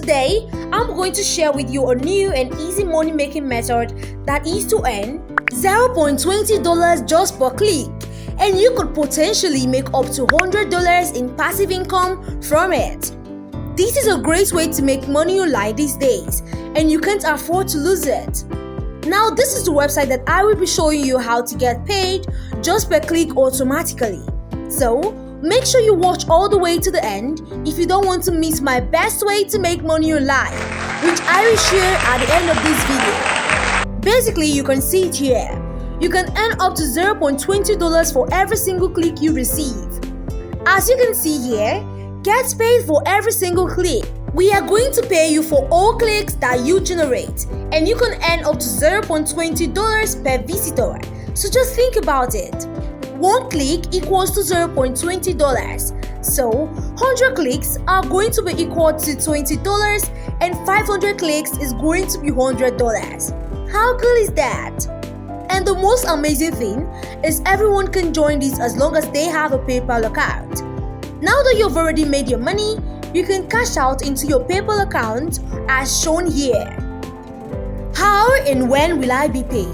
Today, I'm going to share with you a new and easy money making method that is to earn $0.20 just per click, and you could potentially make up to $100 in passive income from it. This is a great way to make money online these days, and you can't afford to lose it. Now, this is the website that I will be showing you how to get paid just per click automatically. So, make sure you watch all the way to the end if you don't want to miss my best way to make money online, which I will share at the end of this video. Basically, you can see it here. You can earn up to $0.20 for every single click you receive. As you can see here, get paid for every single click. We are going to pay you for all clicks that you generate, and you can earn up to $0.20 per visitor. So just think about it. 1 click equals to $0.20. So 100 clicks are going to be equal to $20, and 500 clicks is going to be $100. How cool is that? And the most amazing thing is everyone can join this as long as they have a PayPal account. Now that you've already made your money, you can cash out into your PayPal account as shown here. How and when will I be paid?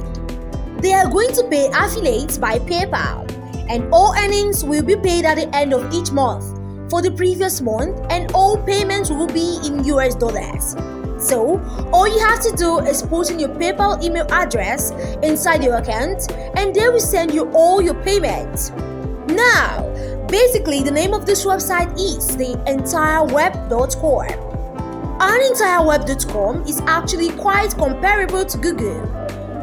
They are going to pay affiliates by PayPal, and all earnings will be paid at the end of each month for the previous month, and all payments will be in US dollars. So, all you have to do is put in your PayPal email address inside your account, and they will send you all your payments. Now, basically, the name of this website is the EntireWeb.com. EntireWeb.com is actually quite comparable to Google,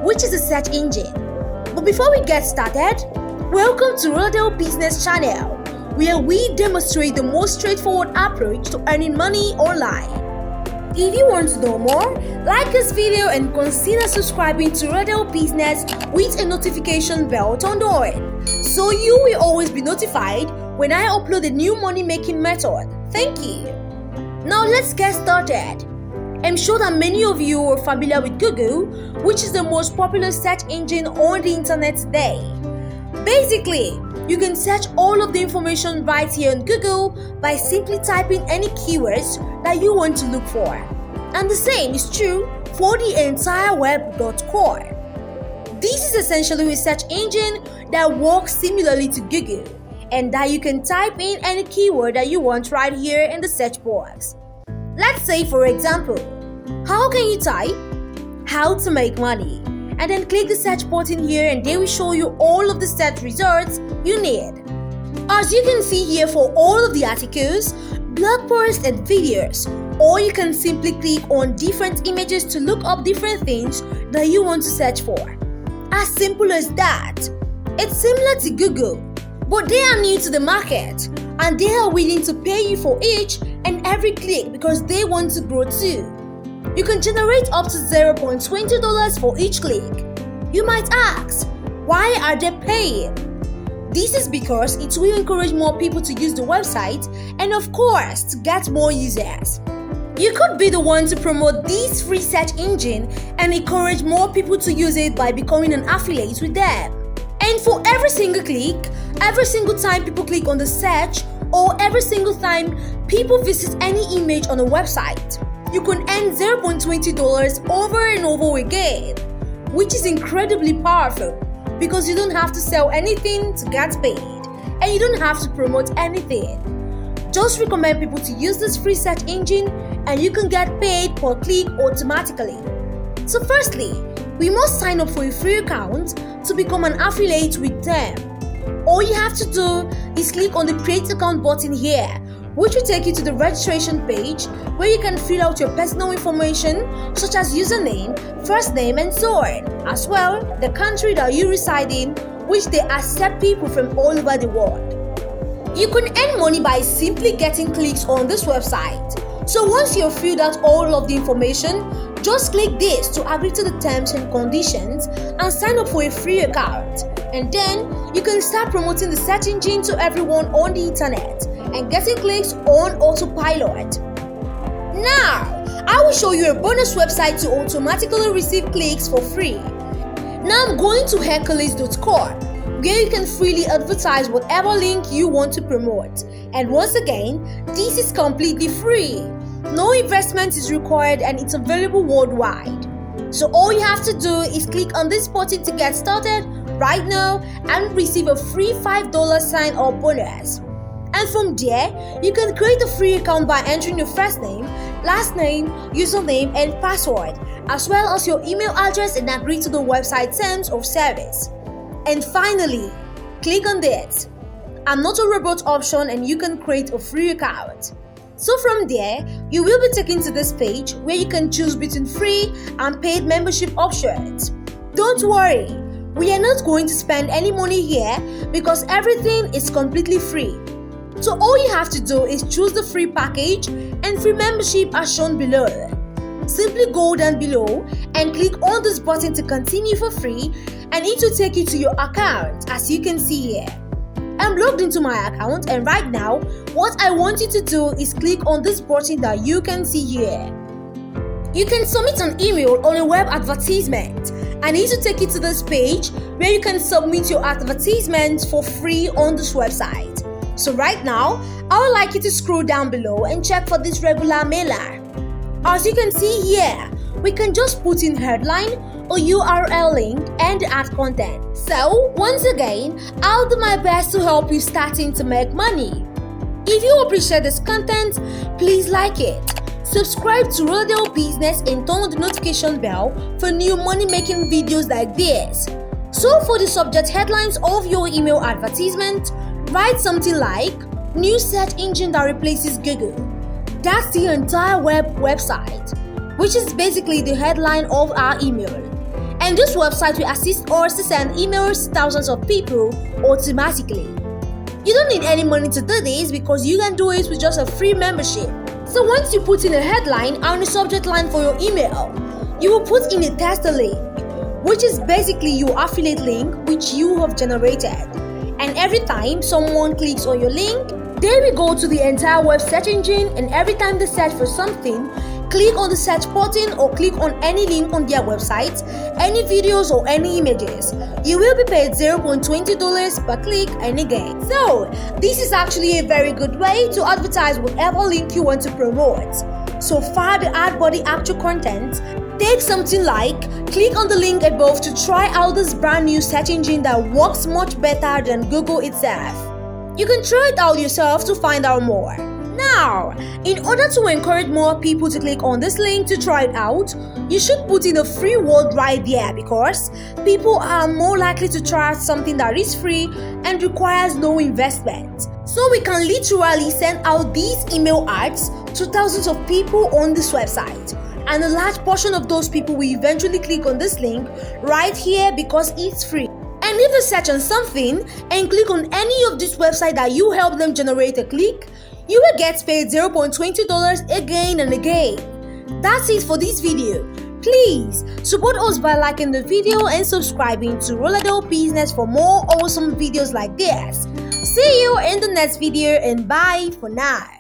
which is a search engine. But before we get started, welcome to Roladel Business Channel, where we demonstrate the most straightforward approach to earning money online. If you want to know more, like this video and consider subscribing to Roladel Business with a notification bell turned on, so you will always be notified when I upload a new money making method. Thank you. Now let's get started. I'm sure that many of you are familiar with Google, which is the most popular search engine on the internet today. Basically, you can search all of the information right here on Google by simply typing any keywords that you want to look for. And the same is true for the EntireWeb.com. This is essentially a search engine that works similarly to Google, and that you can type in any keyword that you want right here in the search box. Let's say, for example, how can you type how to make money, and then click the search button here, and they will show you all of the search results you need. As you can see here, for all of the articles, blog posts and videos, or you can simply click on different images to look up different things that you want to search for. As simple as that. It's similar to Google, but they are new to the market, and they are willing to pay you for each and every click because they want to grow too. You can generate up to $0.20 for each click. You might ask, why are they paying? This is because it will encourage more people to use the website, and of course, to get more users. You could be the one to promote this free search engine and encourage more people to use it by becoming an affiliate with them. And for every single click, every single time people click on the search, or every single time people visit any image on a website, you can earn $0.20 over and over again, which is incredibly powerful because you don't have to sell anything to get paid, and you don't have to promote anything. Just recommend people to use this free search engine, and you can get paid per click automatically. So firstly, we must sign up for a free account to become an affiliate with them. All you have to do is click on the Create Account button here, which will take you to the registration page where you can fill out your personal information such as username, first name, and so on, as well the country that you reside in, which they accept people from all over the world. You can earn money by simply getting clicks on this website. So once you've filled out all of the information, just click this to agree to the terms and conditions and sign up for a free account. And then you can start promoting the search engine to everyone on the internet and getting clicks on autopilot. Now, I will show you a bonus website to automatically receive clicks for free. Now I'm going to Hercules.com, where you can freely advertise whatever link you want to promote. And once again, this is completely free. No investment is required and it's available worldwide. So all you have to do is click on this button to get started right now and receive a free $5 sign-up bonus. And from there, you can create a free account by entering your first name, last name, username, and password, as well as your email address, and agree to the website terms of service. And finally, click on this "I'm not a robot" option and you can create a free account. So from there, you will be taken to this page where you can choose between free and paid membership options. Don't worry, we are not going to spend any money here because everything is completely free. So all you have to do is choose the free package and free membership as shown below. Simply go down below and click on this button to continue for free, and it will take you to your account as you can see here. I'm logged into my account, and right now what I want you to do is click on this button that you can see here. You can submit an email or a web advertisement, and it will take you to this page where you can submit your advertisement for free on this website. So right now, I would like you to scroll down below and check for this regular mailer. As you can see here, we can just put in headline or URL link and add content. So once again, I'll do my best to help you starting to make money. If you appreciate this content, please like it. Subscribe to Roladel Business and turn on the notification bell for new money-making videos like this. So for the subject headlines of your email advertisement, write something like "New search engine that replaces Google." That's the entire website, which is basically the headline of our email. And this website will assist us to send emails to thousands of people automatically. You don't need any money to do this because you can do it with just a free membership. So once you put in a headline and a subject line for your email, you will put in a test link, which is basically your affiliate link which you have generated. And every time someone clicks on your link, they will go to the entire web search engine, and every time they search for something, click on the search button or click on any link on their website, any videos or any images. You will be paid $0.20 per click and again. So this is actually a very good way to advertise whatever link you want to promote. So far the ad body actual content, take something like click on the link above to try out this brand new search engine that works much better than Google itself. You can try it out yourself to find out more. Now, in order to encourage more people to click on this link to try it out, you should put in a free word right there because people are more likely to try something that is free and requires no investment. So we can literally send out these email ads to thousands of people on this website. And a large portion of those people will eventually click on this link right here because it's free. And if they search on something and click on any of this website that you help them generate a click, you will get paid $0.20 again and again. That's it for this video. Please support us by liking the video and subscribing to Roladel Business for more awesome videos like this. See you in the next video and bye for now.